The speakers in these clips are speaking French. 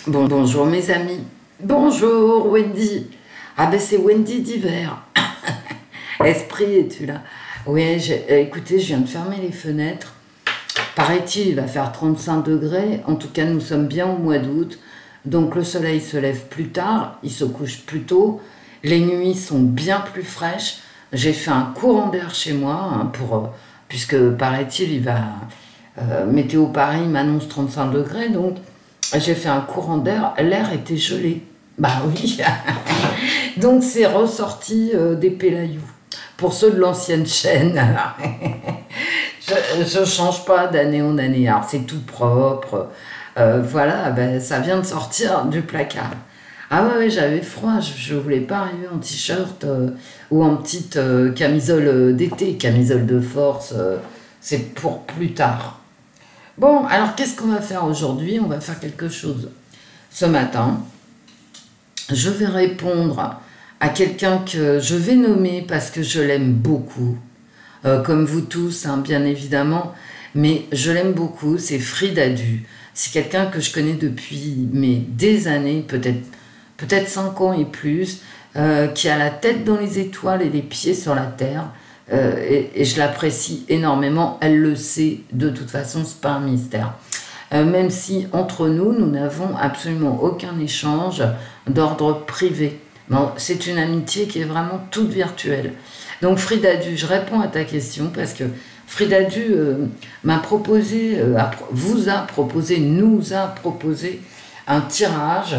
Bonjour mes amis. Bonjour Wendy. Ah ben c'est Wendy d'hiver. Esprit, es-tu là? Oui, écoutez, je viens de fermer les fenêtres. Paraît-il, il va faire 35 degrés. En tout cas, nous sommes bien au mois d'août. Donc le soleil se lève plus tard, il se couche plus tôt. Les nuits sont bien plus fraîches. J'ai fait un courant d'air chez moi, hein, puisque paraît-il, Météo Paris m'annonce 35 degrés. Donc j'ai fait un courant d'air, l'air était gelé. Bah oui. Donc c'est ressorti des Pélayou. Pour ceux de l'ancienne chaîne, je ne change pas d'année en année. Alors c'est tout propre. Voilà, ben, ça vient de sortir du placard. Ah ouais, j'avais froid, je voulais pas arriver en t-shirt ou en petite camisole d'été, camisole de force, c'est pour plus tard. Bon, alors qu'est-ce qu'on va faire aujourd'hui? On va faire quelque chose. Ce matin, je vais répondre à quelqu'un que je vais nommer parce que je l'aime beaucoup, comme vous tous, hein, bien évidemment, mais je l'aime beaucoup, c'est Frida Du. C'est quelqu'un que je connais depuis des années, peut-être 5 ans et plus, qui a la tête dans les étoiles et les pieds sur la terre, et je l'apprécie énormément, elle le sait, de toute façon, c'est pas un mystère. Même si entre nous, nous n'avons absolument aucun échange d'ordre privé. Bon, c'est une amitié qui est vraiment toute virtuelle. Donc Frida Du, je réponds à ta question parce que Frida Du m'a proposé, nous a proposé un tirage.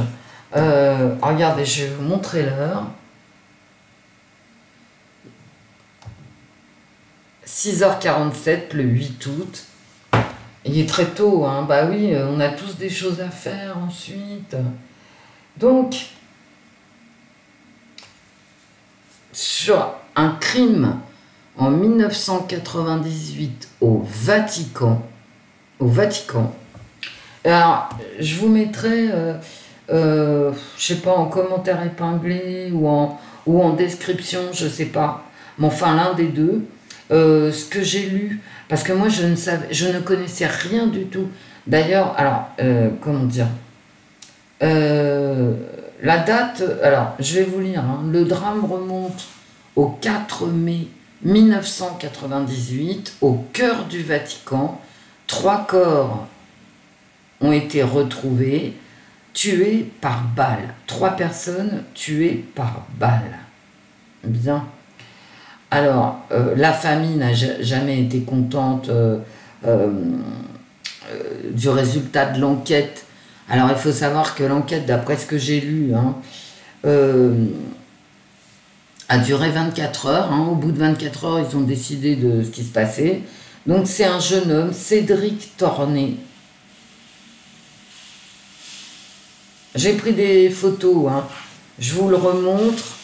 Regardez, je vais vous montrer l'heure. 6h47 le 8 août. Il est très tôt, hein. Bah oui, on a tous des choses à faire ensuite. Donc, sur un crime en 1998 au Vatican. Alors, je vous mettrai, je sais pas, en commentaire épinglé ou en description, je sais pas. Mais enfin, l'un des deux. Ce que j'ai lu, parce que moi je ne connaissais rien du tout. D'ailleurs, alors, comment dire, la date, alors je vais vous lire, hein, le drame remonte au 4 mai 1998, au cœur du Vatican. 3 corps ont été retrouvés, tués par balle. 3 personnes tuées par balle. Bien. Alors, la famille n'a jamais été contente du résultat de l'enquête. Alors, il faut savoir que l'enquête, d'après ce que j'ai lu, hein, a duré 24 heures. Hein. Au bout de 24 heures, ils ont décidé de ce qui se passait. Donc, c'est un jeune homme, Cédric Tornet. J'ai pris des photos, hein. Je vous le remontre.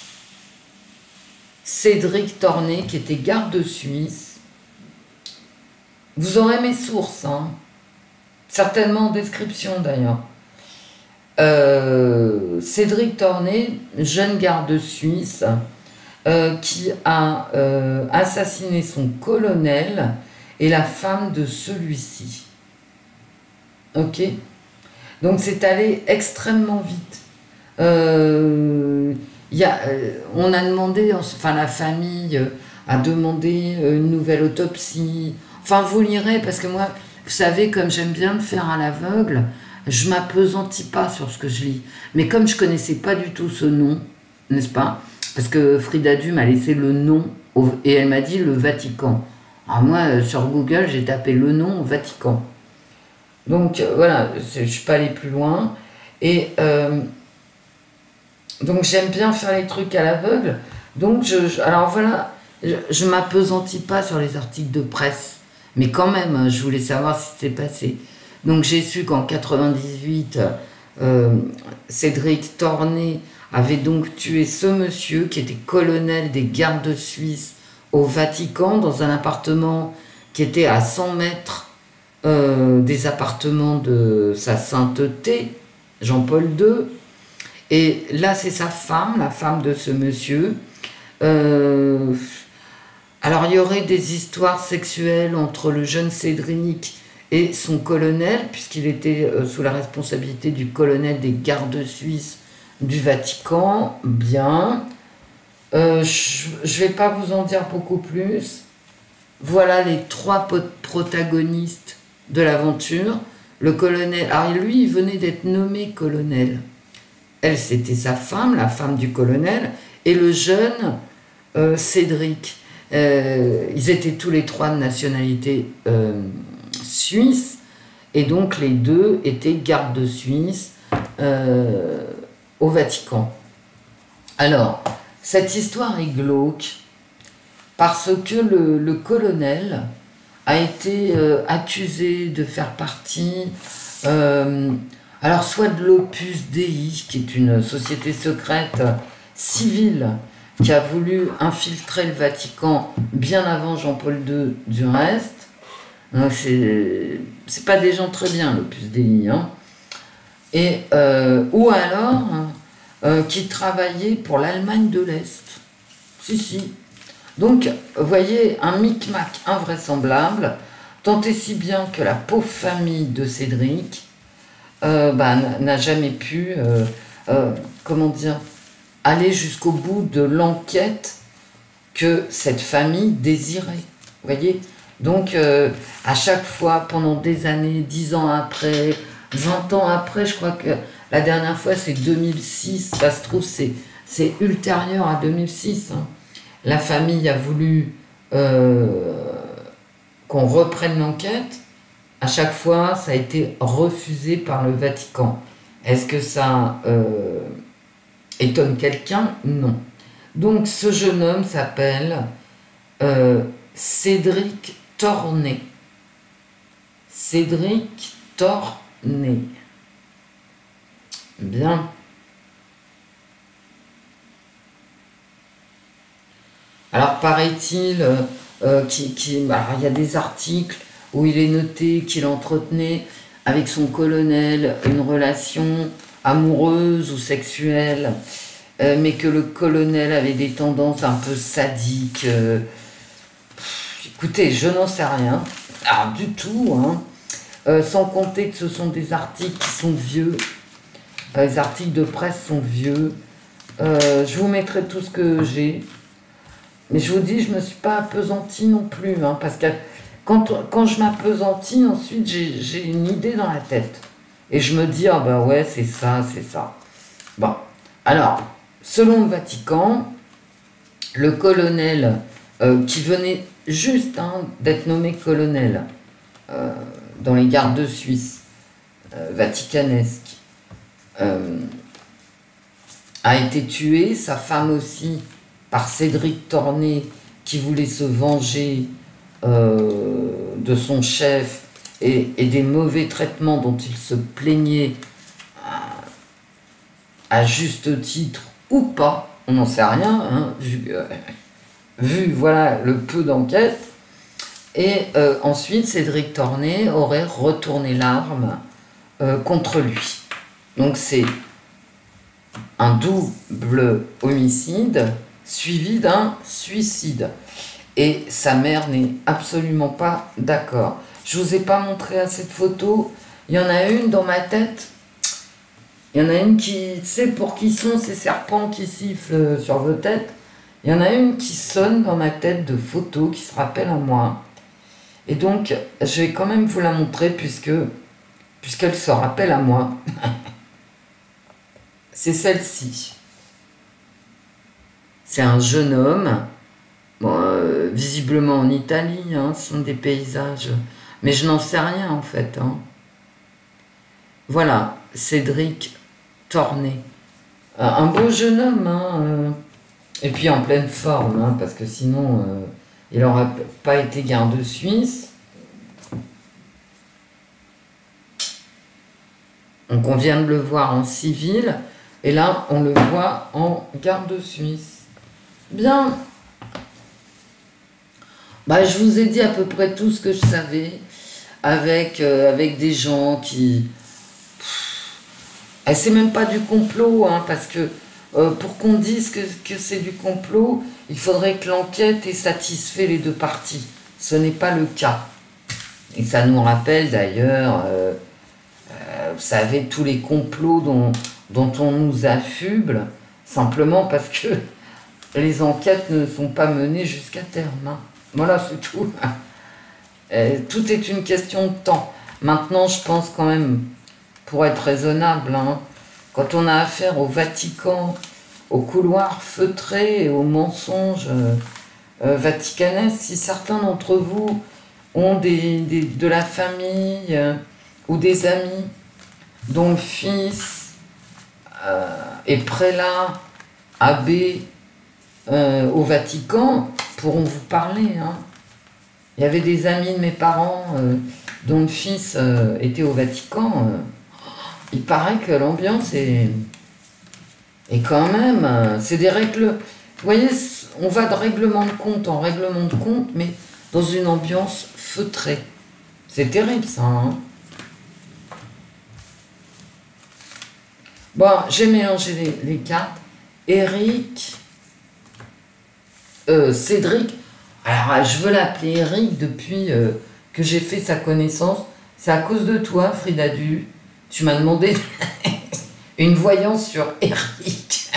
Cédric Tornet, qui était garde suisse. Vous aurez mes sources, hein. Certainement en description d'ailleurs. Cédric Tornet, jeune garde suisse, qui a assassiné son colonel et la femme de celui-ci. Ok? Donc c'est allé extrêmement vite. On a demandé, enfin la famille a demandé une nouvelle autopsie. Enfin vous lirez parce que moi, vous savez, comme j'aime bien le faire à l'aveugle, je m'appesantis pas sur ce que je lis. Mais comme je connaissais pas du tout ce nom, n'est-ce pas? Parce que Frida Du m'a laissé le nom et elle m'a dit le Vatican. Alors moi, sur Google, j'ai tapé le nom Vatican. Donc voilà, je suis pas allée plus loin. Et donc j'aime bien faire les trucs à l'aveugle. Donc alors voilà, je m'appesantis pas sur les articles de presse. Mais quand même, je voulais savoir ce qui s'était passé. Donc j'ai su qu'en 98, Cédric Tornet avait donc tué ce monsieur qui était colonel des gardes suisses au Vatican dans un appartement qui était à 100 mètres des appartements de sa sainteté, Jean-Paul II. Et là, c'est sa femme, la femme de ce monsieur. Alors, il y aurait des histoires sexuelles entre le jeune Cédric Et son colonel, puisqu'il était sous la responsabilité du colonel des gardes suisses du Vatican, bien, je ne vais pas vous en dire beaucoup plus. Voilà les 3 protagonistes de l'aventure. Le colonel, alors lui, il venait d'être nommé colonel. Elle, c'était sa femme, la femme du colonel, et le jeune Cédric. Ils étaient tous les 3 de nationalité suisse, et donc les 2 étaient gardes suisses au Vatican. Alors, cette histoire est glauque parce que le colonel a été accusé de faire partie, alors soit de l'Opus Dei, qui est une société secrète civile qui a voulu infiltrer le Vatican bien avant Jean-Paul II du reste. Donc c'est pas des gens très bien, l'Opus Dei, hein. Et, ou alors qui travaillait pour l'Allemagne de l'Est. Si. Donc, vous voyez, un micmac invraisemblable, tant et si bien que la pauvre famille de Cédric n'a jamais pu, comment dire, aller jusqu'au bout de l'enquête que cette famille désirait. Vous voyez? Donc, à chaque fois, pendant des années, 10 ans après, 20 ans après, je crois que la dernière fois, c'est 2006, ça se trouve, c'est ultérieur à 2006, hein. La famille a voulu qu'on reprenne l'enquête. À chaque fois, ça a été refusé par le Vatican. Est-ce que ça étonne quelqu'un? Non. Donc, ce jeune homme s'appelle Cédric Tornet. Cédric Tornet. Bien. Alors, paraît-il il y a des articles où il est noté qu'il entretenait avec son colonel une relation amoureuse ou sexuelle, mais que le colonel avait des tendances un peu sadiques. Écoutez, je n'en sais rien, du tout, hein. Sans compter que ce sont des articles qui sont vieux, les articles de presse sont vieux. Je vous mettrai tout ce que j'ai. Mais je vous dis, je ne me suis pas appesantie non plus, hein, parce que quand je m'appesantis, ensuite j'ai une idée dans la tête. Et je me dis, ah bah ouais, c'est ça, c'est ça. Bon, alors, selon le Vatican, le colonel qui venait juste d'être nommé colonel dans les gardes suisses vaticanesques, a été tué, sa femme aussi, par Cédric Tornet, qui voulait se venger de son chef et des mauvais traitements dont il se plaignait à juste titre ou pas, on n'en sait rien, hein, vu voilà, le peu d'enquête. Et ensuite, Cédric Tornet aurait retourné l'arme contre lui. Donc c'est un double homicide suivi d'un suicide. Et sa mère n'est absolument pas d'accord. Je ne vous ai pas montré assez de photos. Il y en a une dans ma tête. Il y en a une qui, tu sais, pour qui sont ces serpents qui sifflent sur vos têtes. Il y en a une qui sonne dans ma tête de photos, qui se rappelle à moi. Et donc, je vais quand même vous la montrer puisqu'elle se rappelle à moi. C'est celle-ci. C'est un jeune homme, bon, visiblement en Italie, hein, ce sont des paysages, mais je n'en sais rien en fait. Hein. Voilà, Cédric Tornet. Un beau jeune homme, hein, et puis en pleine forme, hein, parce que sinon il n'aurait pas été garde suisse. Donc on vient de le voir en civil, et là on le voit en garde suisse. Bien, bah, je vous ai dit à peu près tout ce que je savais avec des gens qui... c'est même pas du complot, hein, parce que pour qu'on dise que c'est du complot, il faudrait que l'enquête ait satisfait les deux parties. Ce n'est pas le cas. Et ça nous rappelle d'ailleurs, vous savez, tous les complots dont on nous affuble, simplement parce que les enquêtes ne sont pas menées jusqu'à terme. Hein. Voilà, c'est tout. Tout est une question de temps. Maintenant, je pense quand même, pour être raisonnable, hein, quand on a affaire au Vatican, aux couloirs feutrés et aux mensonges vaticanais, si certains d'entre vous ont de la famille ou des amis dont le fils est prélat, abbé au Vatican, pourront vous parler. Hein. Il y avait des amis de mes parents dont le fils était au Vatican. Il paraît que l'ambiance est quand même... c'est des règles... Vous voyez, on va de règlement de compte en règlement de compte, mais dans une ambiance feutrée. C'est terrible, ça. Hein. Bon, j'ai mélangé les cartes. Eric... Cédric... Alors, je veux l'appeler Eric depuis que j'ai fait sa connaissance. C'est à cause de toi, Frida Du. Tu m'as demandé une voyance sur Eric.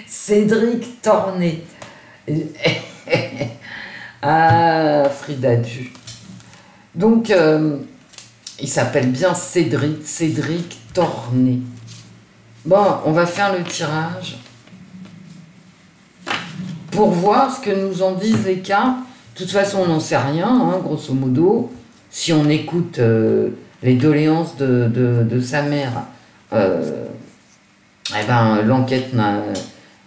Cédric Torné. Ah, Frida Du. Donc, il s'appelle bien Cédric Torné. Bon, on va faire le tirage pour voir ce que nous en disent les cartes. De toute façon, on n'en sait rien, hein, grosso modo. Si on écoute les doléances de sa mère, eh ben, l'enquête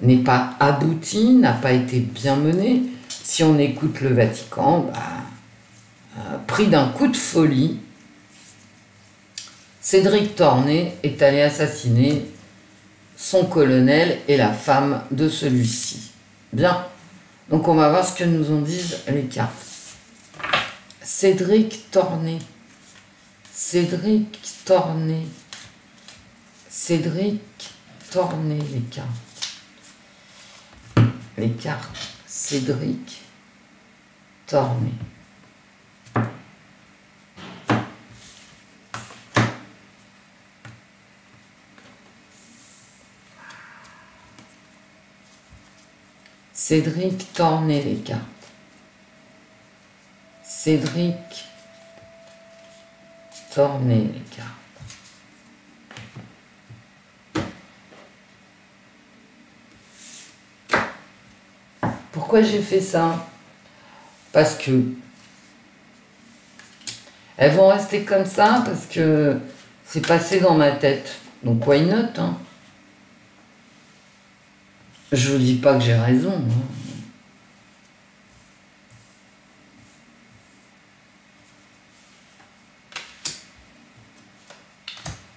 n'est pas aboutie, n'a pas été bien menée. Si on écoute le Vatican, pris d'un coup de folie, Cédric Torné est allé assassiner son colonel et la femme de celui-ci. Bien, donc on va voir ce que nous en disent les cartes. Cédric Torné. Cédric Torné. Cédric Torné, les cartes. Les cartes. Cédric Torné. Cédric Torné, les cartes. Cédric Torné, les cartes. Pourquoi j'ai fait ça? Parce que elles vont rester comme ça, parce que c'est passé dans ma tête. Donc why not, hein? Je vous dis pas que j'ai raison. Hein.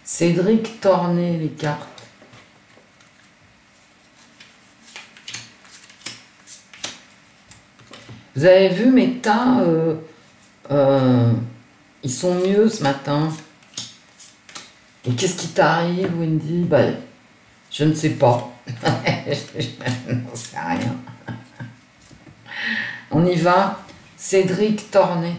Cédric Torné, les cartes. Vous avez vu mes tas, ils sont mieux ce matin. Et qu'est-ce qui t'arrive, Wendy? Bah, je ne sais pas. Je n'en sais rien. On y va. Cédric Torné.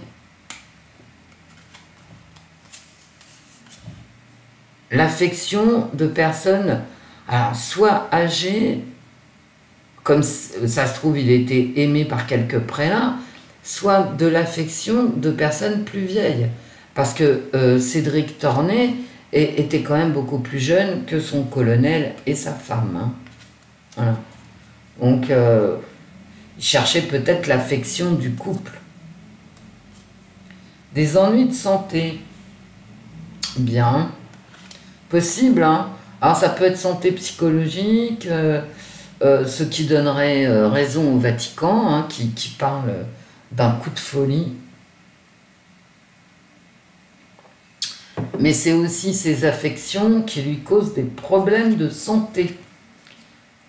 L'affection de personnes, alors, soit âgées, comme ça se trouve, il était aimé par quelques prélats, soit de l'affection de personnes plus vieilles. Parce que Cédric Torné était quand même beaucoup plus jeune que son colonel et sa femme. Hein. Voilà. Donc, il cherchait peut-être l'affection du couple. Des ennuis de santé. Bien. Possible, hein. Alors, ça peut être santé psychologique, ce qui donnerait raison au Vatican, hein, qui parle d'un coup de folie. Mais c'est aussi ses affections qui lui causent des problèmes de santé.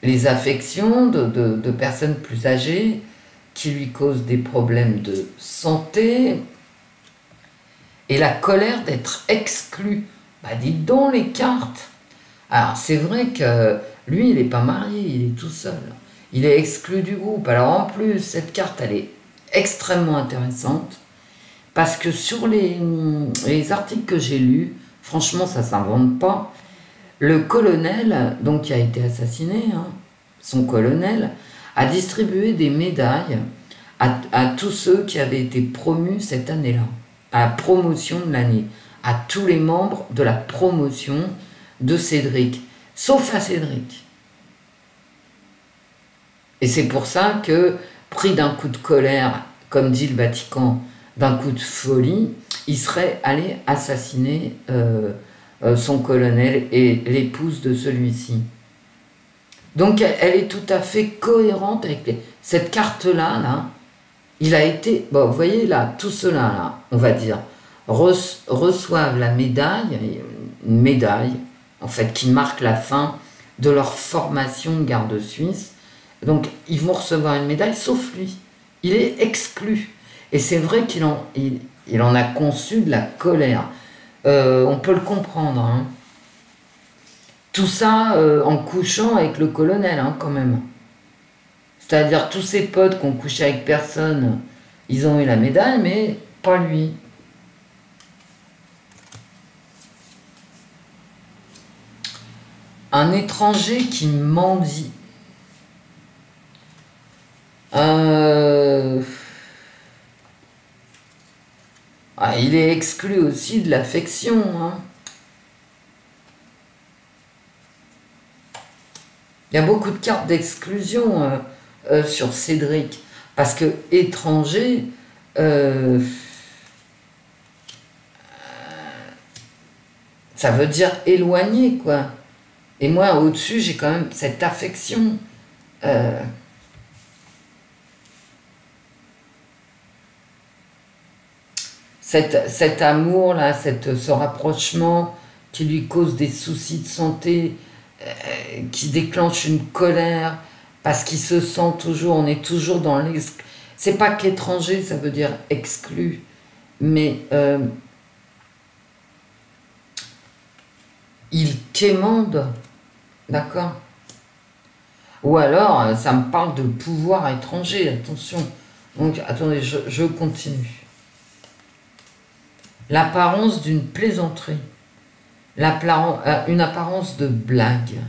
Les affections de personnes plus âgées qui lui causent des problèmes de santé et la colère d'être exclu. Bah dites donc les cartes. Alors c'est vrai que lui il n'est pas marié, il est tout seul. Il est exclu du groupe. Alors en plus cette carte elle est extrêmement intéressante. Parce que sur les articles que j'ai lus, franchement, ça ne s'invente pas. Le colonel, donc qui a été assassiné, hein, son colonel, a distribué des médailles à tous ceux qui avaient été promus cette année-là, à la promotion de l'année, à tous les membres de la promotion de Cédric, sauf à Cédric. Et c'est pour ça que, pris d'un coup de colère, comme dit le Vatican, d'un coup de folie, il serait allé assassiner son colonel et l'épouse de celui-ci. Donc elle est tout à fait cohérente avec cette carte-là, là. Il a été, bon, vous voyez là, tout cela là, on va dire, reçoivent la médaille, une médaille, en fait, qui marque la fin de leur formation de garde suisse. Donc ils vont recevoir une médaille, sauf lui. Il est exclu. Et c'est vrai qu'il en a conçu de la colère. On peut le comprendre, hein. Tout ça en couchant avec le colonel, hein, quand même. C'est-à-dire tous ses potes qui ont couché avec personne, ils ont eu la médaille, mais pas lui. Un étranger qui mendie. Il est exclu aussi de l'affection, hein. Il y a beaucoup de cartes d'exclusion sur Cédric. Parce que étranger, ça veut dire éloigné, quoi. Et moi, au-dessus, j'ai quand même cette affection. Cet amour-là, ce rapprochement qui lui cause des soucis de santé, qui déclenche une colère, parce qu'il se sent toujours, on est toujours dans l'exclusion. C'est pas qu'étranger, ça veut dire exclu, mais il quémande, d'accord? Ou alors, ça me parle de pouvoir étranger, attention. Donc, attendez, je continue. L'apparence d'une plaisanterie, une apparence de blague.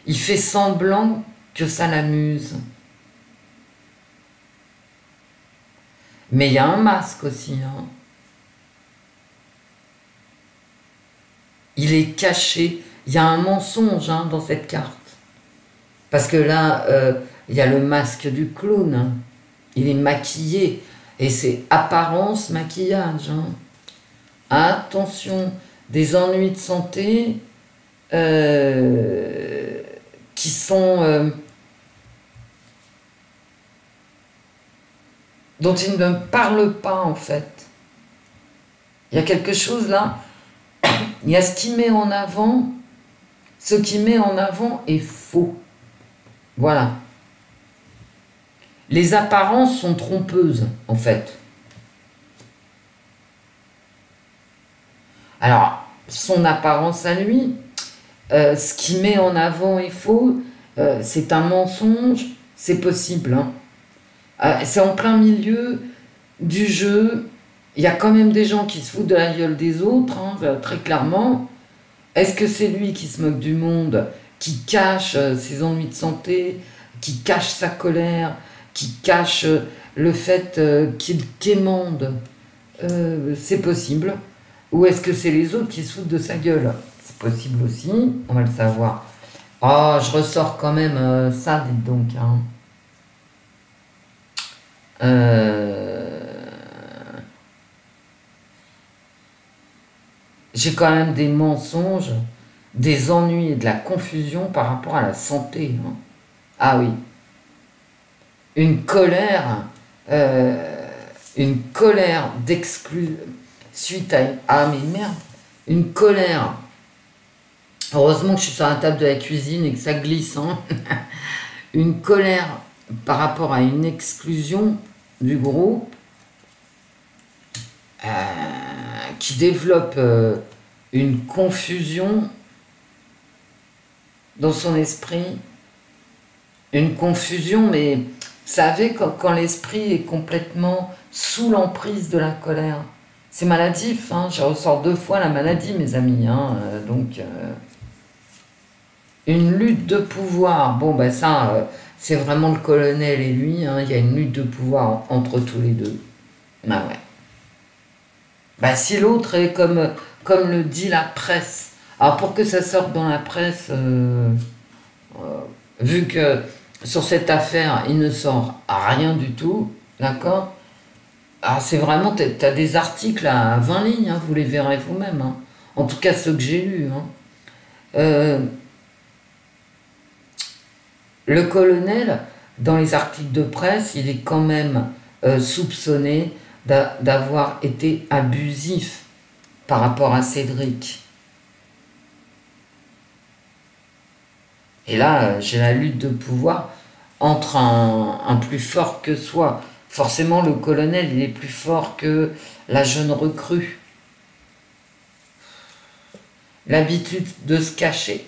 Il fait semblant que ça l'amuse. Mais il y a un masque aussi, hein. Il est caché. Il y a un mensonge, hein, dans cette carte. Parce que là, il y a le masque du clown, hein. Il est maquillé. Et c'est apparence, maquillage, hein. Attention, des ennuis de santé qui sont... dont il ne parle pas, en fait. Il y a quelque chose là, il y a ce qui met en avant, ce qui met en avant est faux. Voilà. Les apparences sont trompeuses, en fait. Alors, son apparence à lui, ce qui met en avant est faux, c'est un mensonge, c'est possible, hein. C'est en plein milieu du jeu. Il y a quand même des gens qui se foutent de la gueule des autres, hein, très clairement. Est-ce que c'est lui qui se moque du monde, qui cache ses ennuis de santé, qui cache sa colère, qui cache le fait qu'il quémande? C'est possible. Ou est-ce que c'est les autres qui se foutent de sa gueule? C'est possible aussi, on va le savoir. Oh, je ressors quand même ça, dites donc, hein. J'ai quand même des mensonges, des ennuis et de la confusion par rapport à la santé, hein. Ah oui. Une colère d'exclus suite à... Ah mais merde, une colère. Heureusement que je suis sur la table de la cuisine et que ça glisse, hein. Une colère par rapport à une exclusion du groupe qui développe une confusion dans son esprit. une confusion, mais vous savez, quand l'esprit est complètement sous l'emprise de la colère, c'est maladif, hein, je ressors 2 fois la maladie, mes amis, hein, donc une lutte de pouvoir, bon ben ça, c'est vraiment le colonel et lui, hein, il y a une lutte de pouvoir entre tous les deux, bah ouais. Bah si l'autre est comme le dit la presse, alors pour que ça sorte dans la presse, vu que sur cette affaire, il ne sort rien du tout, d'accord? Ah, c'est vraiment, t'as des articles à 20 lignes, hein, vous les verrez vous-même, hein. En tout cas ceux que j'ai lus, hein. Euh, le colonel, dans les articles de presse, il est quand même soupçonné d'avoir été abusif par rapport à Cédric. Et là, j'ai la lutte de pouvoir entre un plus fort que soi. Forcément, le colonel, il est plus fort que la jeune recrue. L'habitude de se cacher.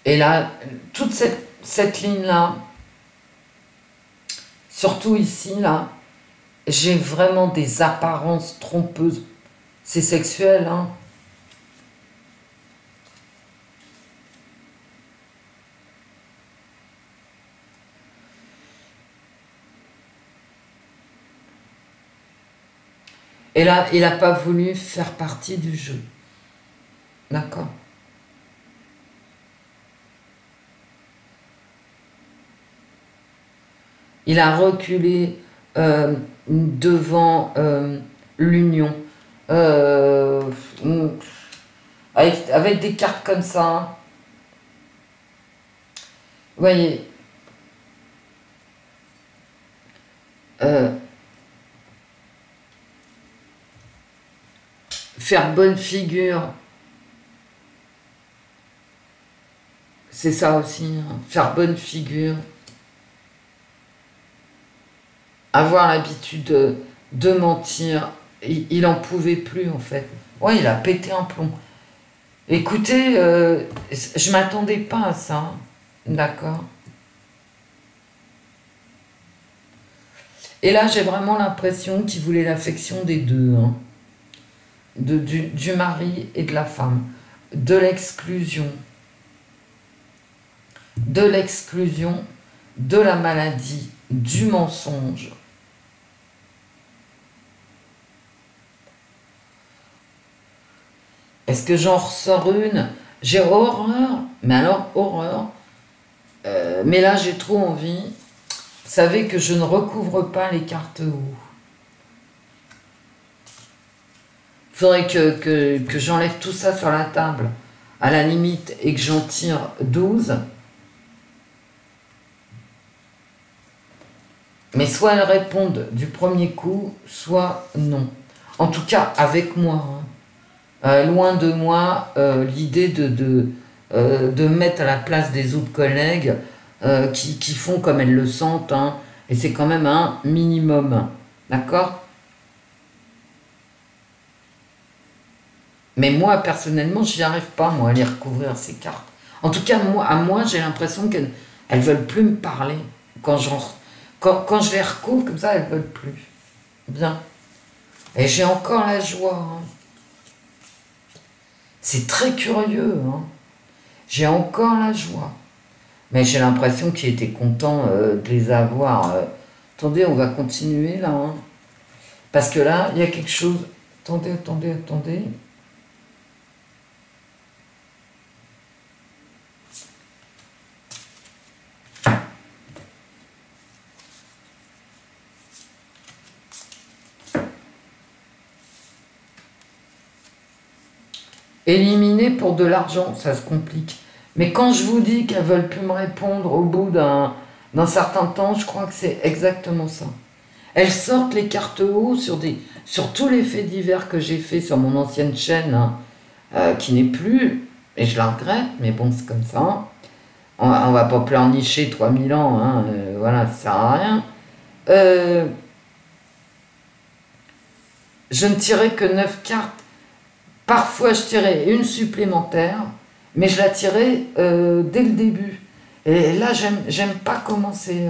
Et là, toute cette ligne-là, surtout ici, là, j'ai vraiment des apparences trompeuses. C'est sexuel, hein. Et là, il n'a pas voulu faire partie du jeu. D'accord? Il a reculé devant l'union. Euh, avec des cartes comme ça. Hein. Vous voyez. Faire bonne figure. C'est ça aussi. Hein. Faire bonne figure. Avoir l'habitude de mentir, il en pouvait plus en fait. Ouais, il a pété un plomb. Écoutez, je m'attendais pas à ça, d'accord. Et là, j'ai vraiment l'impression qu'il voulait l'affection des deux, hein. Du mari et de la femme, de l'exclusion, de la maladie, du mensonge. Est-ce que j'en ressors une? J'ai horreur, mais alors horreur. Mais là, j'ai trop envie. Vous savez que je ne recouvre pas les cartes haut. Il faudrait que j'enlève tout ça sur la table, à la limite, et que j'en tire 12. Mais soit elles répondent du premier coup, soit non. En tout cas, avec moi. Hein. Loin de moi l'idée de me mettre à la place des autres collègues qui font comme elles le sentent, hein, et c'est quand même un minimum, d'accord? Mais moi, personnellement, je n'y arrive pas, moi, à les recouvrir, ces cartes. En tout cas, moi j'ai l'impression qu'elles ne veulent plus me parler. Quand je les recouvre comme ça, elles ne veulent plus. Bien. Et j'ai encore la joie, hein. C'est très curieux, hein. J'ai encore la joie. Mais j'ai l'impression qu'il était content de les avoir. Attendez, on va continuer là. Hein. Parce que là, il y a quelque chose... Attendez. Éliminer pour de l'argent, ça se complique. Mais quand je vous dis qu'elles veulent plus me répondre au bout d'un certain temps, je crois que c'est exactement ça. Elles sortent les cartes haut sur tous les faits divers que j'ai fait sur mon ancienne chaîne, hein, qui n'est plus, et je la regrette, mais bon, c'est comme ça. On va pas pleurnicher 3000 ans, hein, voilà, ça sert à rien. Je ne tirais que 9 cartes. Parfois, je tirais une supplémentaire, mais je la tirais dès le début. Et là, j'aime pas commencer.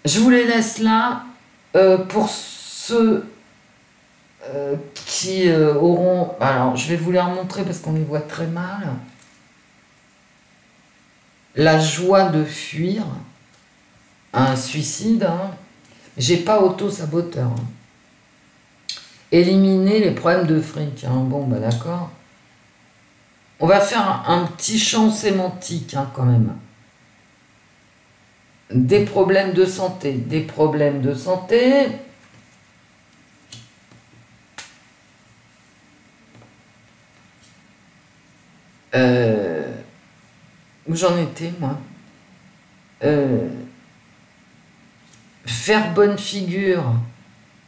Je vous les laisse là pour ceux qui auront... Alors, je vais vous les remontrer parce qu'on les voit très mal. La joie de fuir un suicide. Hein. J'ai pas auto-saboteur. Hein. Éliminer les problèmes de fric. Hein. Bon, bah d'accord. On va faire un petit champ sémantique hein, quand même. Des problèmes de santé. Des problèmes de santé. Où j'en étais, moi faire bonne figure,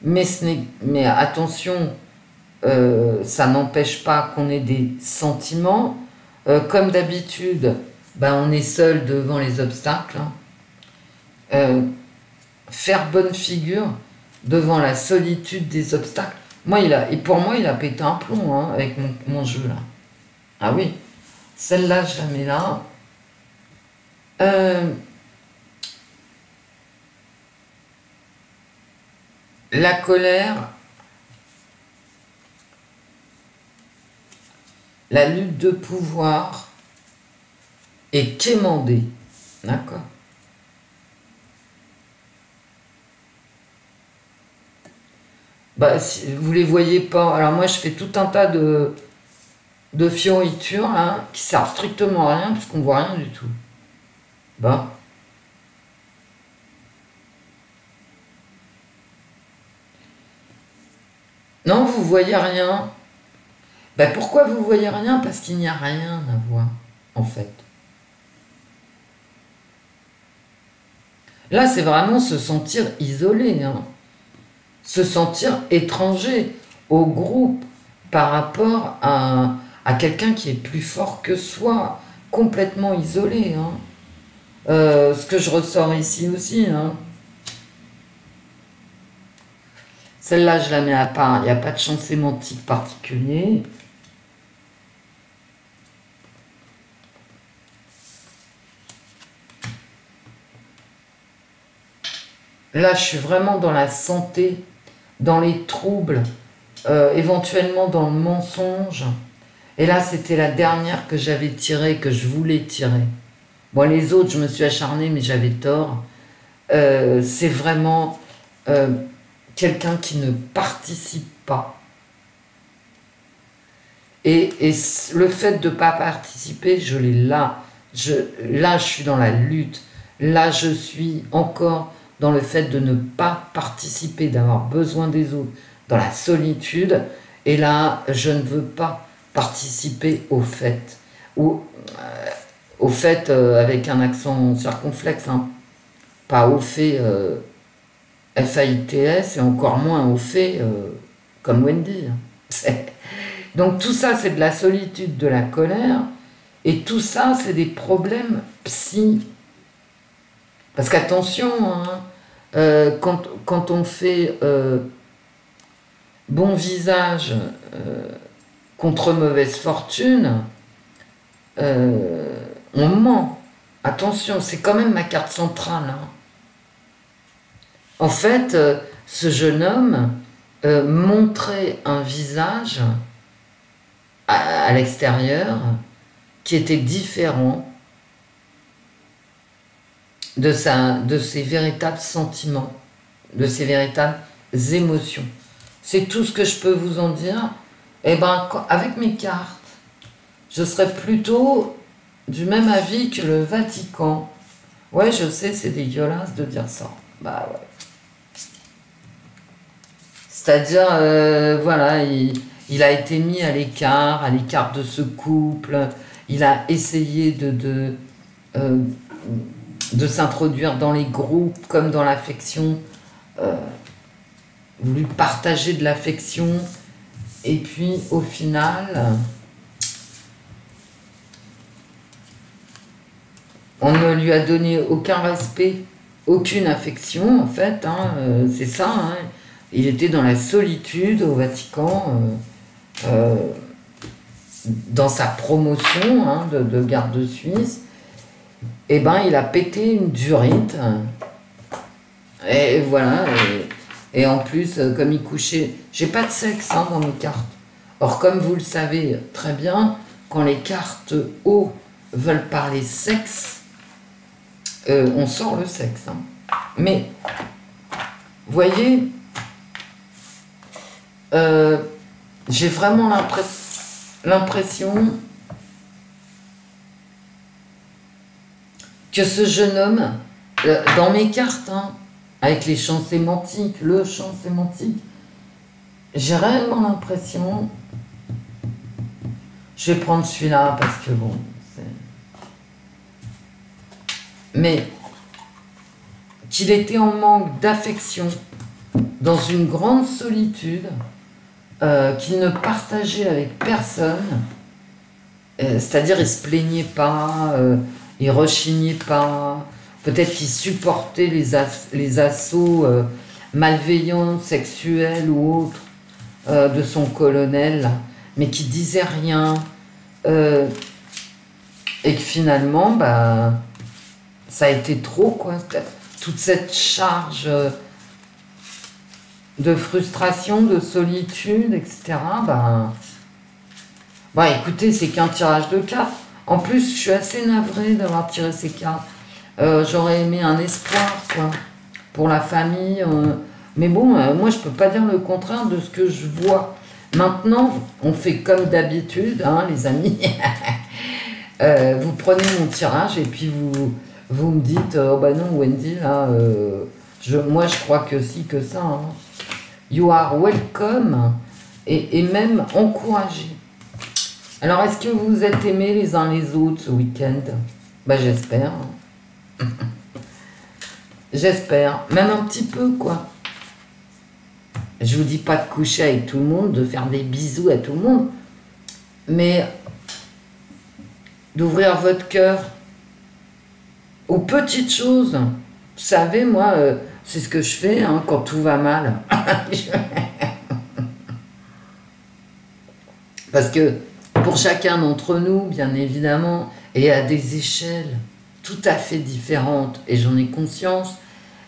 mais attention, ça n'empêche pas qu'on ait des sentiments. Comme d'habitude, ben, on est seul devant les obstacles. Hein. Faire bonne figure devant la solitude des obstacles. Et pour moi, il a pété un plomb hein, avec mon jeu là. Ah oui, celle-là, je la mets là. La colère, la lutte de pouvoir est quémandée. D'accord? Bah, si vous les voyez pas, alors moi je fais tout un tas de fioritures hein, qui servent strictement à rien puisqu'on voit rien du tout. Bah. Non, vous voyez rien. Ben pourquoi vous voyez rien? Parce qu'il n'y a rien à voir, en fait. Là, c'est vraiment se sentir isolé, hein. Se sentir étranger au groupe par rapport à quelqu'un qui est plus fort que soi, complètement isolé. Hein. Ce que je ressors ici aussi. Hein. Celle-là, je la mets à part, il n'y a pas de champ sémantique particulier. Là, je suis vraiment dans la santé, dans les troubles, éventuellement dans le mensonge. Et là, c'était la dernière que j'avais tirée, que je voulais tirer. Bon, les autres, je me suis acharnée, mais j'avais tort. C'est vraiment quelqu'un qui ne participe pas. Et le fait de ne pas participer, je l'ai là. Là, je suis dans la lutte. Là, je suis encore dans le fait de ne pas participer, d'avoir besoin des autres, dans la solitude. Et là, je ne veux pas participer au fait. Au fait avec un accent circonflexe, hein. Pas au fait F-A-I-T-S et encore moins au fait comme Wendy. Hein. Donc tout ça, c'est de la solitude, de la colère. Et tout ça, c'est des problèmes psy. Parce qu'attention, hein, quand on fait bon visage contre mauvaise fortune, on ment. Attention, c'est quand même ma carte centrale. Hein. En fait, ce jeune homme montrait un visage à l'extérieur qui était différent de ses véritables sentiments, de ses véritables émotions. C'est tout ce que je peux vous en dire. Et ben, avec mes cartes, je serais plutôt du même avis que le Vatican. Ouais, je sais, c'est dégueulasse de dire ça. Bah ouais. C'est-à-dire, voilà, il a été mis à l'écart de ce couple. Il a essayé de s'introduire dans les groupes comme dans l'affection, voulu partager de l'affection, et puis au final, on ne lui a donné aucun respect, aucune affection en fait, hein, c'est ça, hein. il était dans la solitude au Vatican, dans sa promotion hein, de garde suisse. Et ben il a pété une durite. Et voilà. Et en plus, comme il couchait... J'ai pas de sexe hein, dans mes cartes. Or, comme vous le savez très bien, quand les cartes haut veulent parler sexe, on sort le sexe. Hein. Mais, voyez, j'ai vraiment l'impression que ce jeune homme, dans mes cartes, hein, avec les champs sémantiques, le champ sémantique, j'ai réellement l'impression... Je vais prendre celui-là parce que bon, c'est... Mais qu'il était en manque d'affection, dans une grande solitude, qu'il ne partageait avec personne, c'est-à-dire il se plaignait pas, il rechignait pas, peut-être qu'il supportait les assauts malveillants, sexuels ou autres de son colonel, mais qui disait rien, et que finalement, bah, ça a été trop, quoi, toute cette charge de frustration, de solitude, etc. Bah, écoutez, c'est qu'un tirage de cartes. En plus, je suis assez navrée d'avoir tiré ces cartes. J'aurais aimé un espoir, quoi, pour la famille. Mais bon, moi, je peux pas dire le contraire de ce que je vois. Maintenant, on fait comme d'habitude, hein, les amis. Vous prenez mon tirage et puis vous me dites, oh bah non, Wendy, là, moi, je crois que si, que ça. Hein. You are welcome et même encouragé. Alors, est-ce que vous êtes aimés les uns les autres ce week-end? Bah, j'espère. J'espère. Même un petit peu, quoi. Je vous dis pas de coucher avec tout le monde, de faire des bisous à tout le monde, mais d'ouvrir votre cœur aux petites choses. Vous savez, moi, c'est ce que je fais hein, quand tout va mal. Parce que pour chacun d'entre nous, bien évidemment, et à des échelles tout à fait différentes, et j'en ai conscience,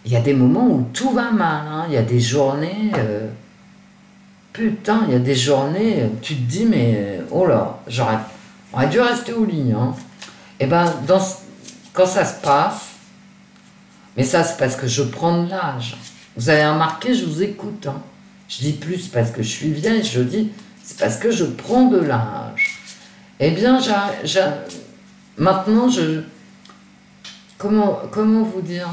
il y a des moments où tout va mal, hein. Il y a des journées, putain, il y a des journées, tu te dis, mais oh là, j'aurais dû rester au lit. Hein. Et ben, quand ça se passe, mais ça c'est parce que je prends de l'âge. Vous avez remarqué, je vous écoute. Hein. Je dis plus parce que je suis vieille, je dis, c'est parce que je prends de l'âge. Eh bien, maintenant, comment vous dire?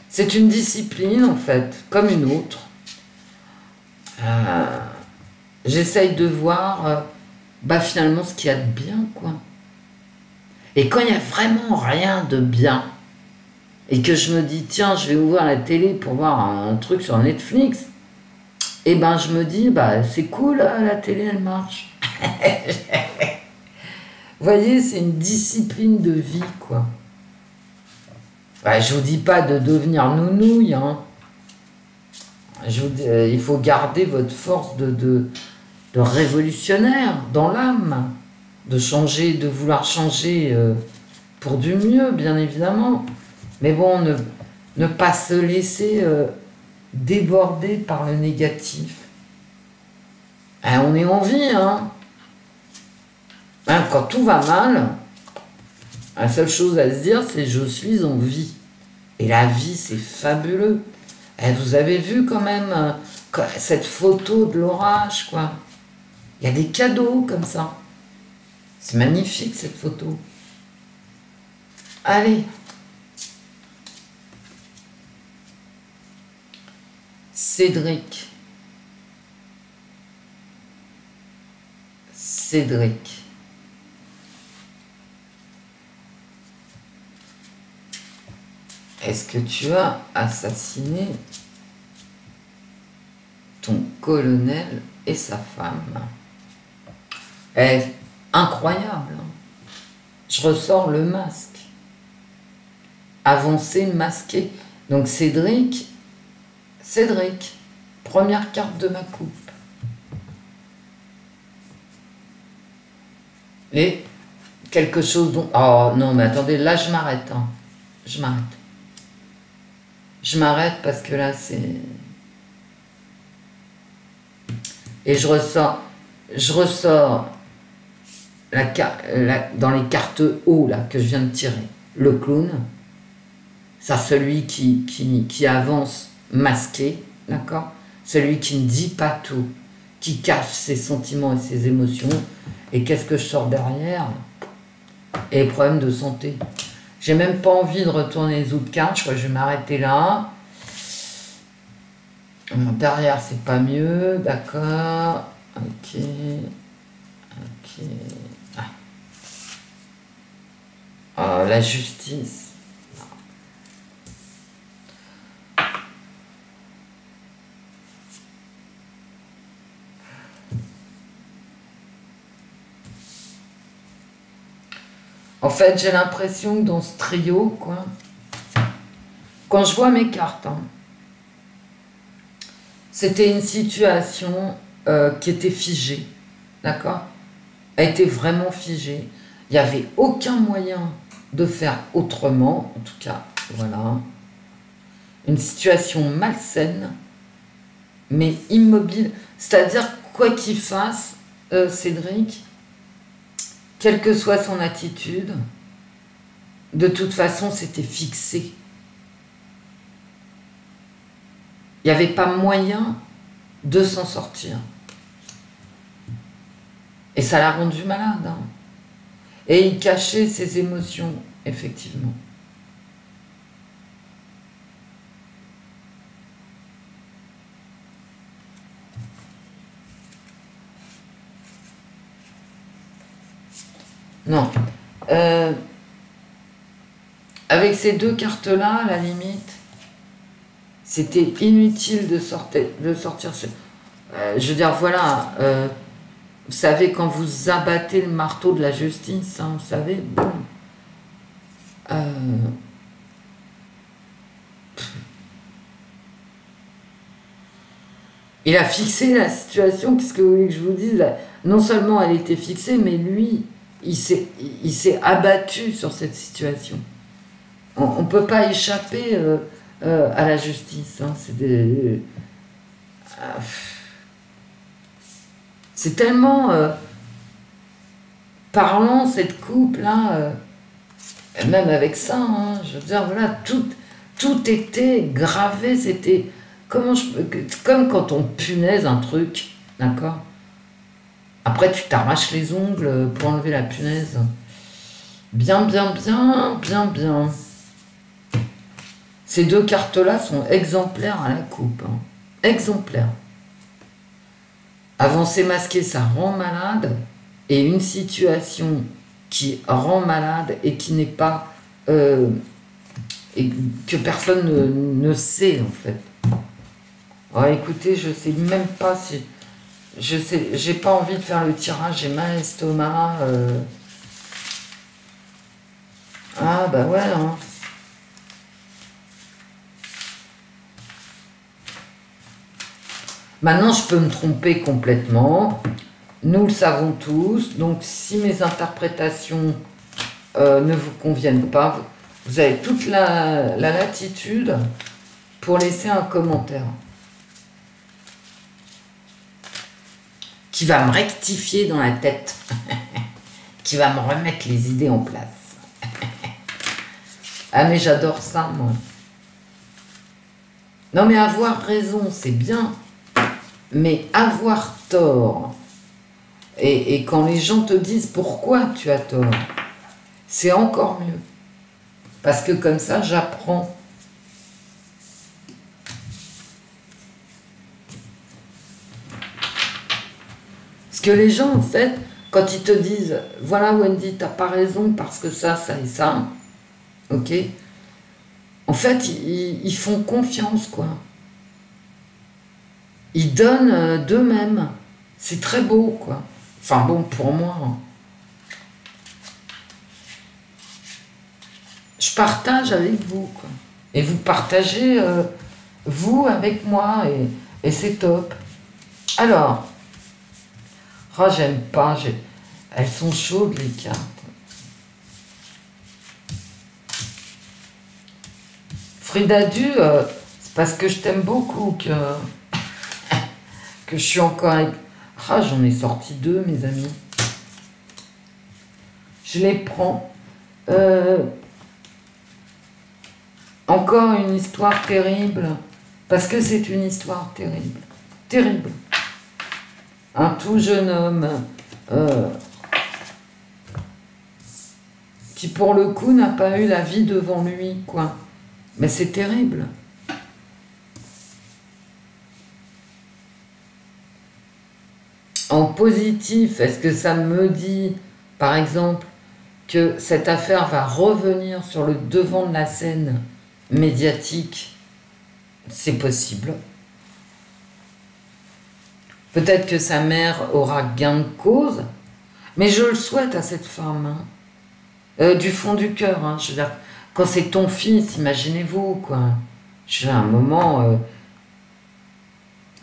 C'est une discipline, en fait, comme une autre. J'essaye de voir, bah, finalement, ce qu'il y a de bien, quoi. Et quand il n'y a vraiment rien de bien, et que je me dis, tiens, je vais ouvrir la télé pour voir un truc sur Netflix, et ben, je me dis, bah, c'est cool, la télé, elle marche. Vous voyez, c'est une discipline de vie, quoi. Bah, je vous dis pas de devenir nounouille, hein. Il faut garder votre force de révolutionnaire dans l'âme, de changer, de vouloir changer pour du mieux, bien évidemment. Mais bon, ne pas se laisser déborder par le négatif. On est en vie, hein. Quand tout va mal, la seule chose à se dire, c'est je suis en vie. Et la vie, c'est fabuleux. Vous avez vu quand même cette photo de l'orage, quoi. Il y a des cadeaux comme ça. C'est magnifique, cette photo. Allez. Cédric. Cédric. Est-ce que tu as assassiné ton colonel et sa femme? Incroyable. Hein. Je ressors le masque. Avancé, masqué. Donc Cédric, Première carte de ma coupe. Et quelque chose dont... Oh non, mais attendez, là je m'arrête. Hein. Je m'arrête. Je m'arrête parce que là c'est... Et je ressors dans les cartes haut là, que je viens de tirer. Le clown, ça celui qui avance masqué, d'accord? Celui qui ne dit pas tout, qui cache ses sentiments et ses émotions. Et qu'est-ce que je sors derrière? Et les problèmes de santé. J'ai même pas envie de retourner les autres cartes, je crois que je vais m'arrêter là. Derrière, c'est pas mieux, d'accord. Ok. Ok. Ah, la justice. En fait, j'ai l'impression que dans ce trio, quoi, quand je vois mes cartes, hein, c'était une situation qui était figée, d'accord? Elle était vraiment figée. Il n'y avait aucun moyen de faire autrement, en tout cas, voilà. Une situation malsaine, mais immobile. C'est-à-dire, quoi qu'il fasse, Cédric, quelle que soit son attitude, de toute façon, c'était fixé. Il n'y avait pas moyen de s'en sortir. Et ça l'a rendu malade. Hein. Et il cachait ses émotions, effectivement. Non. Avec ces deux cartes-là, à la limite, c'était inutile de sortir. Je veux dire, voilà, vous savez, quand vous abattez le marteau de la justice, hein, vous savez, bon. Il a fixé la situation, qu'est-ce que vous voulez que je vous dise là? Non seulement elle était fixée, mais lui, il s'est abattu sur cette situation. On ne peut pas échapper à la justice. Hein. C'est tellement parlant cette coupe-là, même avec ça, hein, je veux dire, voilà, tout était gravé, c'était... Comme quand on punaise un truc, d'accord? Après, tu t'arraches les ongles pour enlever la punaise. Bien. Ces deux cartes-là sont exemplaires à la coupe. Hein. Exemplaires. Avancer masqué, ça rend malade. Et une situation qui rend malade et qui n'est pas... et que personne ne sait, en fait. Ouais, écoutez, je sais même pas si... j'ai pas envie de faire le tirage, j'ai mal à l'estomac. Ah, bah ouais, hein. Maintenant, je peux me tromper complètement. Nous le savons tous. Donc, si mes interprétations ne vous conviennent pas, vous avez toute la latitude pour laisser un commentaire qui va me rectifier dans la tête, qui va me remettre les idées en place. Ah, mais j'adore ça, moi. Non, mais avoir raison, c'est bien. Mais avoir tort, et quand les gens te disent pourquoi tu as tort, c'est encore mieux. Parce que comme ça, j'apprends. Parce que les gens, en fait, quand ils te disent « Voilà, Wendy, t'as pas raison parce que ça et ça. » Ok? En fait, ils font confiance, quoi. Ils donnent d'eux-mêmes. C'est très beau, quoi. Enfin bon, pour moi. Je partage avec vous, quoi. Et vous partagez, vous, avec moi. Et c'est top. Alors, oh, j'aime pas, elles sont chaudes les cartes. Frida Du, c'est parce que je t'aime beaucoup que je suis encore avec... Ah, j'en ai sorti 2, mes amis. Je les prends. Encore une histoire terrible. Parce que c'est une histoire terrible. Terrible. Un tout jeune homme qui, pour le coup, n'a pas eu la vie devant lui, quoi. Mais c'est terrible. En positif, est-ce que ça me dit, par exemple, que cette affaire va revenir sur le devant de la scène médiatique? C'est possible. Peut-être que sa mère aura gain de cause, mais je le souhaite à cette femme, hein. Du fond du cœur, hein. Je veux dire, quand c'est ton fils, imaginez-vous, quoi. Je veux dire, un moment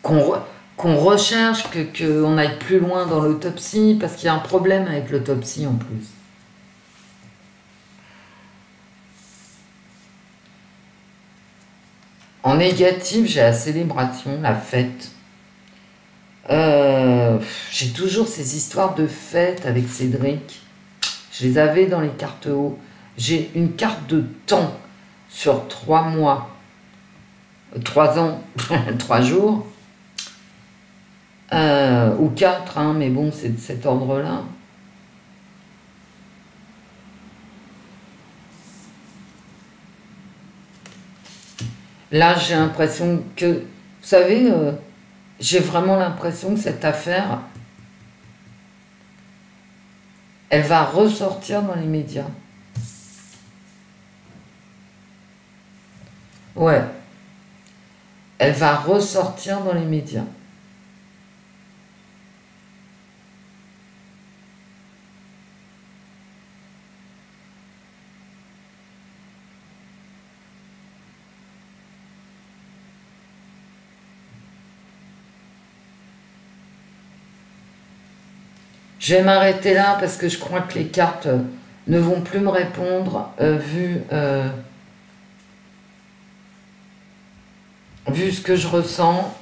qu'on recherche, qu'on aille plus loin dans l'autopsie, parce qu'il y a un problème avec l'autopsie en plus. En négatif, j'ai la célébration, la fête. J'ai toujours ces histoires de fête avec Cédric. Je les avais dans les cartes haut. J'ai une carte de temps sur 3 mois, 3 ans, 3 jours, ou 4, hein, mais bon, c'est de cet ordre-là. Là, j'ai l'impression que, vous savez, j'ai vraiment l'impression que cette affaire, elle va ressortir dans les médias. Ouais. Elle va ressortir dans les médias. Je vais m'arrêter là parce que je crois que les cartes ne vont plus me répondre vu ce que je ressens.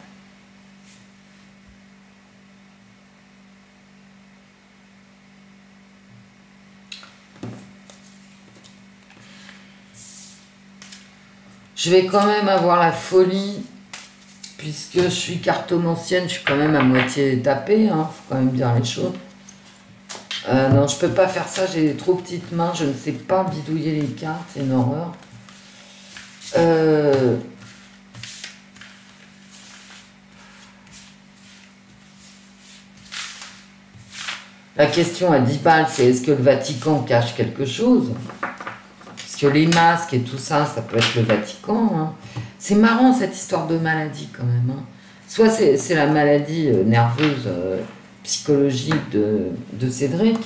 Je vais quand même avoir la folie, puisque je suis cartomancienne, je suis quand même à moitié tapée, hein, faut quand même dire les choses. Non, je peux pas faire ça, j'ai des trop petites mains, je ne sais pas bidouiller les cartes, c'est une horreur. La question à 10 balles, c'est est-ce que le Vatican cache quelque chose? Parce que les masques et tout ça, ça peut être le Vatican. Hein. C'est marrant cette histoire de maladie quand même. Hein. Soit c'est la maladie nerveuse, psychologique de Cédric,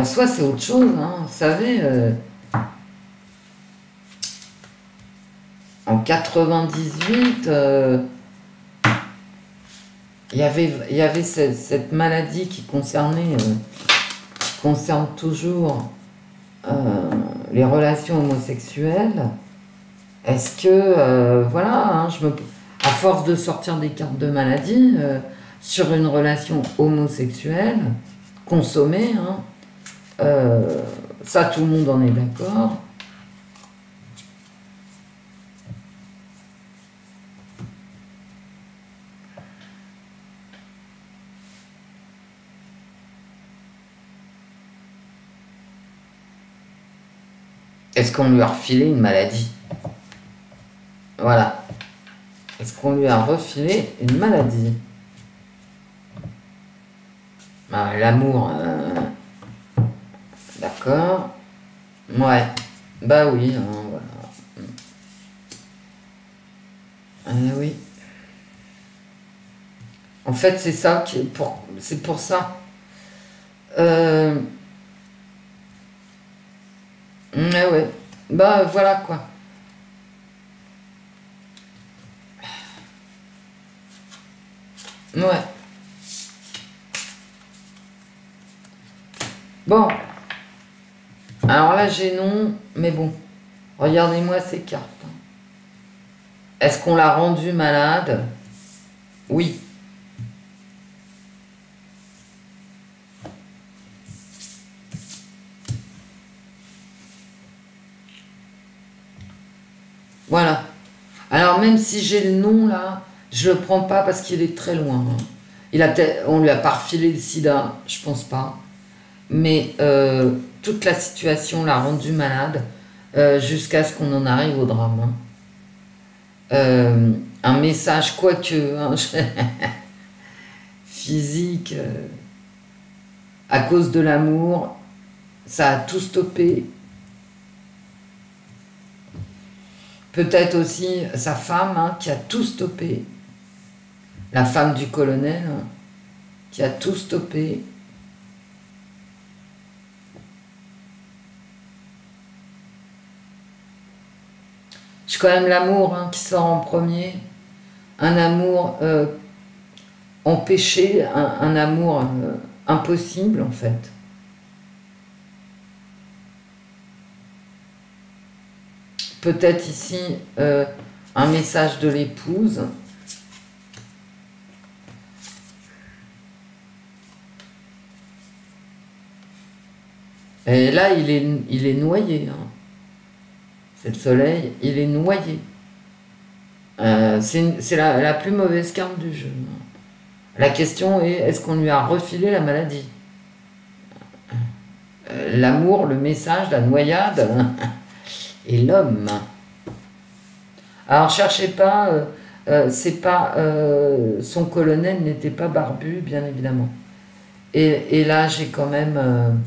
soit c'est autre chose. Hein. Vous savez, en 98, il y avait cette maladie qui concerne toujours les relations homosexuelles. Est-ce que, voilà, hein, à force de sortir des cartes de maladie, sur une relation homosexuelle, consommée, hein, ça tout le monde en est d'accord. Est-ce qu'on lui a refilé une maladie? Voilà. Est-ce qu'on lui a refilé une maladie? Ah, l'amour. D'accord. Ouais. Bah oui, hein, voilà. Oui. En fait, c'est ça qui est c'est pour ça. Ouais. Bah voilà quoi. Ouais. Bon. Alors là, j'ai non, mais bon. Regardez-moi ces cartes. Est-ce qu'on l'a rendu malade? Oui. Voilà. Alors même si j'ai le nom là, je le prends pas parce qu'il est très loin. On lui a pas refilé le sida, je pense pas. Mais toute la situation l'a rendu malade jusqu'à ce qu'on en arrive au drame. Un message, quoique, hein, physique, à cause de l'amour, ça a tout stoppé. Peut-être aussi sa femme hein, qui a tout stoppé. La femme du colonel hein, qui a tout stoppé. J'ai quand même l'amour hein, qui sort en premier. Un amour empêché, un amour impossible en fait. Peut-être ici un message de l'épouse. Et là, il est noyé. Hein. C'est le soleil, il est noyé. C'est la plus mauvaise carte du jeu. La question est, est-ce qu'on lui a refilé la maladie? L'amour, le message, la noyade et l'homme. Alors, cherchez pas, c'est pas... son colonel n'était pas barbu, bien évidemment. Et là, j'ai quand même...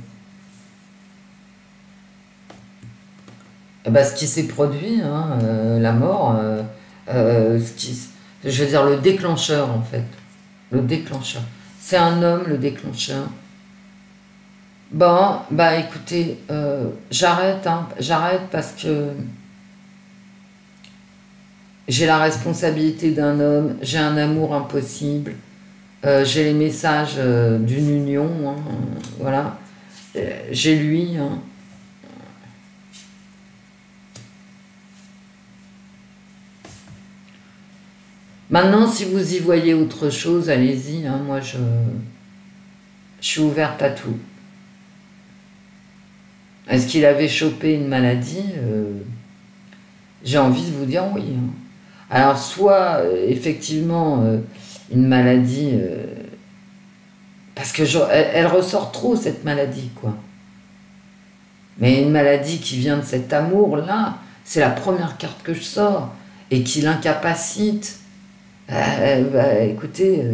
ce qui s'est produit, hein, la mort, je veux dire le déclencheur en fait, le déclencheur. C'est un homme le déclencheur. Bon, bah écoutez, j'arrête, hein, j'arrête parce que j'ai la responsabilité d'un homme, j'ai un amour impossible, j'ai les messages d'une union, hein, voilà, j'ai lui, hein. Maintenant, si vous y voyez autre chose, allez-y. Hein, moi, je suis ouverte à tout. Est-ce qu'il avait chopé une maladie j'ai envie de vous dire oui. Hein. Alors, soit, effectivement, une maladie... parce que elle ressort trop, cette maladie, quoi. Mais une maladie qui vient de cet amour-là, c'est la première carte que je sors, et qui l'incapacite... écoutez,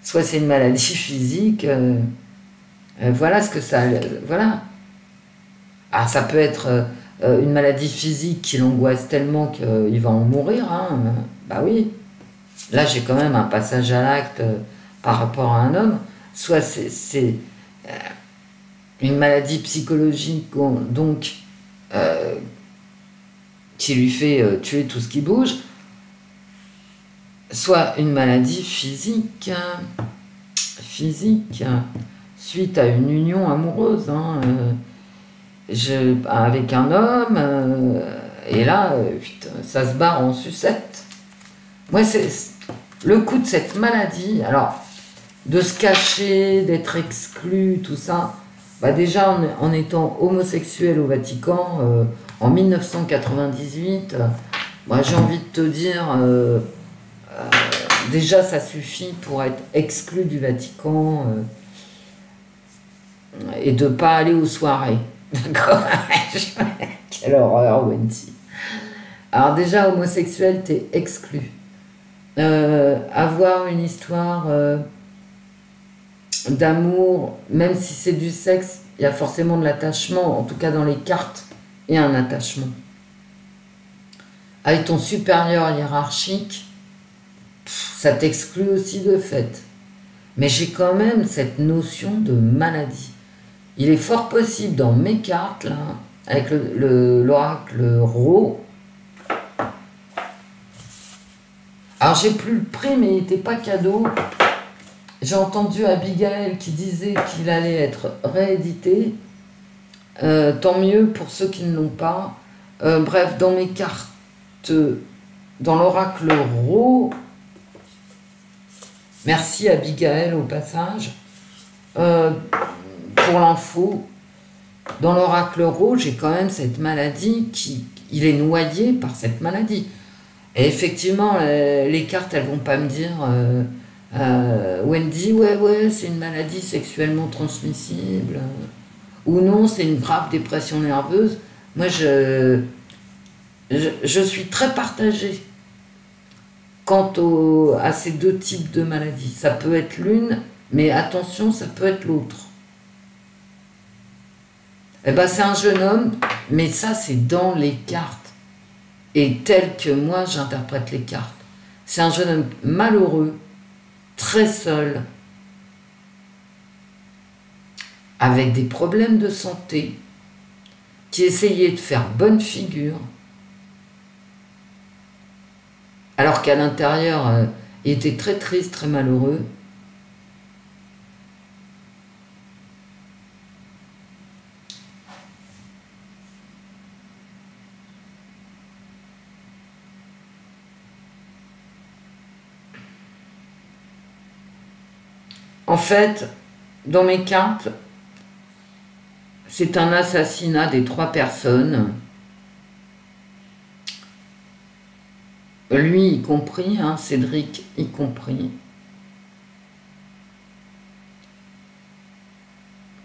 soit c'est une maladie physique, voilà ce que ça... voilà. Ah, ça peut être une maladie physique qui l'angoisse tellement qu'il va en mourir, hein, bah oui. Là, j'ai quand même un passage à l'acte par rapport à un homme. Soit c'est une maladie psychologique, donc, qui lui fait tuer tout ce qui bouge, soit une maladie physique, suite à une union amoureuse, hein, avec un homme, et là, putain, ça se barre en sucette. Moi, c'est le coup de cette maladie, alors, de se cacher, d'être exclu, tout ça, bah déjà, en étant homosexuel au Vatican, en 1998, moi, j'ai envie de te dire... déjà, ça suffit pour être exclu du Vatican et de ne pas aller aux soirées. D'accord. Quelle horreur, Wendy. Alors déjà, homosexuel, t'es exclu. Avoir une histoire d'amour, même si c'est du sexe, il y a forcément de l'attachement, en tout cas dans les cartes, il y a un attachement. Avec ton supérieur hiérarchique, ça t'exclut aussi de fait. Mais j'ai quand même cette notion de maladie. Il est fort possible dans mes cartes, là, avec l'oracle Ro. Alors, j'ai plus le prix, mais il n'était pas cadeau. J'ai entendu Abigail qui disait qu'il allait être réédité. Tant mieux pour ceux qui ne l'ont pas. Bref, dans mes cartes, dans l'oracle Ro, merci Abigail au passage, pour l'info, dans l'oracle Ro, j'ai quand même cette maladie il est noyé par cette maladie. Et effectivement, les cartes, elles vont pas me dire Wendy, ouais, c'est une maladie sexuellement transmissible, ou non, c'est une grave dépression nerveuse. Moi, je suis très partagée quant à ces deux types de maladies. Ça peut être l'une, mais attention, ça peut être l'autre. Eh ben, c'est un jeune homme, mais ça, c'est dans les cartes. Et tel que moi, j'interprète les cartes. C'est un jeune homme malheureux, très seul, avec des problèmes de santé, qui essayait de faire bonne figure, alors qu'à l'intérieur, il était très triste, très malheureux. En fait, dans mes cartes, c'est un assassinat des 3 personnes, lui y compris, hein, Cédric y compris,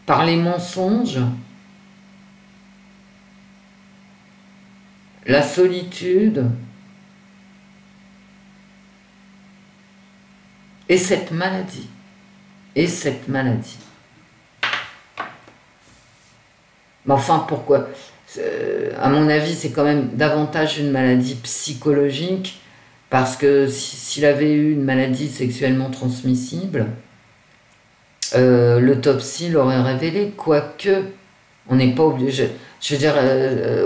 par les mensonges, la solitude et cette maladie. Mais enfin, pourquoi? À mon avis, c'est quand même davantage une maladie psychologique, parce que s'il avait eu une maladie sexuellement transmissible, l'autopsie l'aurait révélé, quoique on n'est pas obligé. Je veux dire,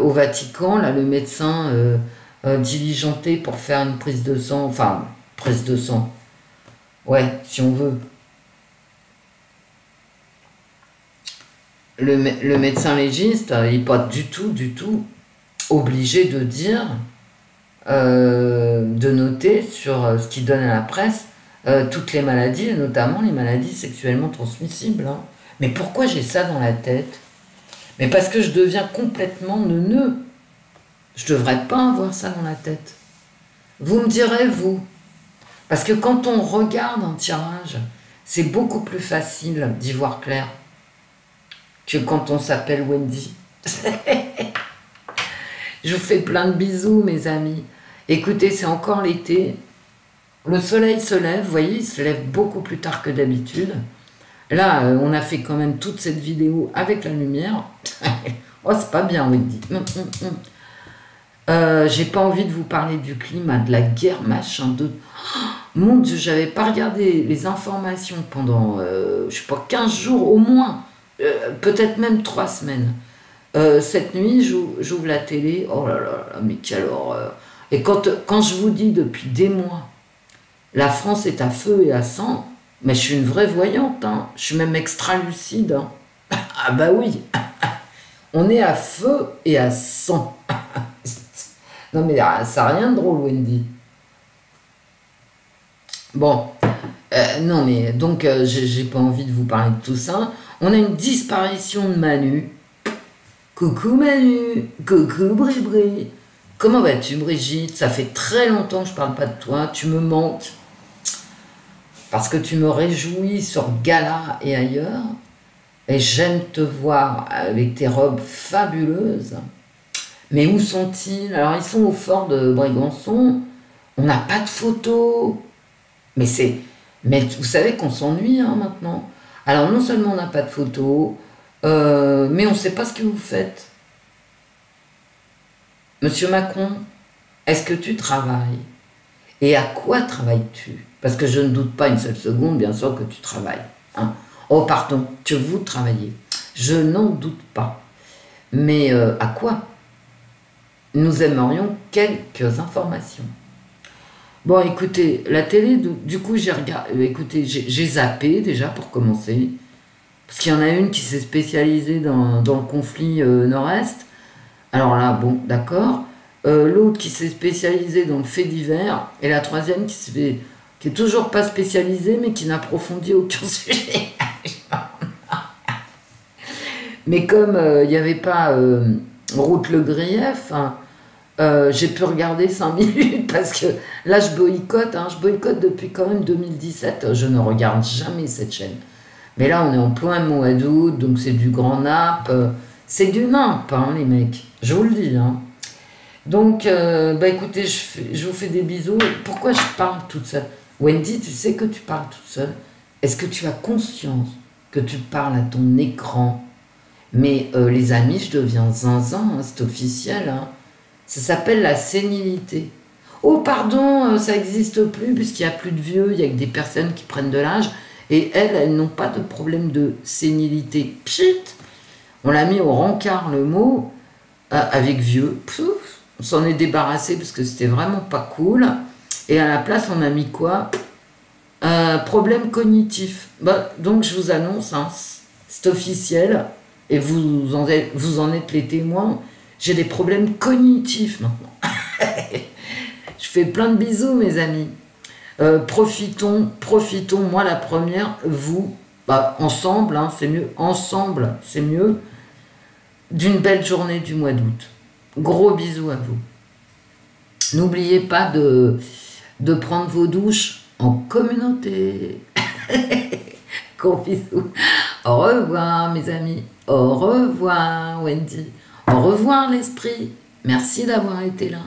au Vatican, là, le médecin diligenté pour faire une prise de sang, enfin, prise de sang, ouais, si on veut. Le médecin légiste, il n'est pas du tout obligé de dire, de noter sur ce qu'il donne à la presse toutes les maladies, et notamment les maladies sexuellement transmissibles. Hein. Mais pourquoi j'ai ça dans la tête? Mais parce que je deviens complètement neuneux. Je devrais pas avoir ça dans la tête. Vous me direz, vous. Parce que quand on regarde un tirage, c'est beaucoup plus facile d'y voir clair que quand on s'appelle Wendy. Je vous fais plein de bisous, mes amis. Écoutez, c'est encore l'été. Le soleil se lève, vous voyez, il se lève beaucoup plus tard que d'habitude. Là, on a fait quand même toute cette vidéo avec la lumière. Oh, c'est pas bien, Wendy. J'ai pas envie de vous parler du climat, de la guerre, machin, de... Oh, mon Dieu, j'avais pas regardé les informations pendant, je sais pas, 15 jours au moins. Peut-être même 3 semaines. Cette nuit, j'ouvre la télé. Oh là là, mais quelle horreur. Et quand je vous dis depuis des mois, la France est à feu et à sang, mais je suis une vraie voyante, hein. Je suis même extra lucide. Hein. Ah bah oui, on est à feu et à sang. Non mais ça n'a rien de drôle, Wendy. Bon, non mais donc j'ai pas envie de vous parler de tout ça. On a une disparition de Manu. Coucou Manu, coucou Bribri. Comment vas-tu Brigitte? Ça fait très longtemps que je parle pas de toi, tu me manques. Parce que tu me réjouis sur Gala et ailleurs. Et j'aime te voir avec tes robes fabuleuses. Mais où sont-ils? Alors ils sont au fort de Brégançon. On n'a pas de photos. Mais vous savez qu'on s'ennuie hein, maintenant. Alors non seulement on n'a pas de photos, mais on ne sait pas ce que vous faites. Monsieur Macron, est-ce que tu travailles? Et à quoi travailles-tu? Parce que je ne doute pas une seule seconde, bien sûr, que tu travailles. Hein. Oh pardon, que vous travaillez. Je n'en doute pas. Mais à quoi? Nous aimerions quelques informations. Bon, écoutez, la télé, du coup, j'ai regardé. Écoutez, j'ai zappé déjà pour commencer. Parce qu'il y en a une qui s'est spécialisée dans le conflit nord-est. Alors là, bon, d'accord. L'autre qui s'est spécialisée dans le fait divers. Et la troisième qui est toujours pas spécialisée, mais qui n'approfondit aucun sujet. Mais comme il n'y avait pas Route le Grief, hein, j'ai pu regarder 5 minutes parce que là je boycotte, hein, je boycotte depuis quand même 2017, je ne regarde jamais cette chaîne. Mais là on est en plein mois d'août, donc c'est du grand nappe, c'est du nappe hein, les mecs, je vous le dis. Hein. Donc bah écoutez, je vous fais des bisous. Pourquoi je parle toute seule? Wendy, tu sais que tu parles toute seule? Est-ce que tu as conscience que tu parles à ton écran? Mais les amis, je deviens zinzin, hein, c'est officiel. Hein. Ça s'appelle la sénilité. Oh, pardon, ça n'existe plus puisqu'il n'y a plus de vieux, il y a que des personnes qui prennent de l'âge. Et elles n'ont pas de problème de sénilité. Pchit, on l'a mis au rencard le mot, avec vieux. Pfouf, on s'en est débarrassé parce que c'était vraiment pas cool. Et à la place, on a mis quoi? Problème cognitif. Bah, donc je vous annonce, hein, c'est officiel. Et vous en êtes les témoins, j'ai des problèmes cognitifs maintenant. Je fais plein de bisous, mes amis. Profitons, moi la première, vous, bah, ensemble, hein, c'est mieux, ensemble, c'est mieux, d'une belle journée du mois d'août. Gros bisous à vous. N'oubliez pas de prendre vos douches en communauté. Gros bisous. Au revoir, mes amis. Au revoir, Wendy. Au revoir, l'esprit. Merci d'avoir été là.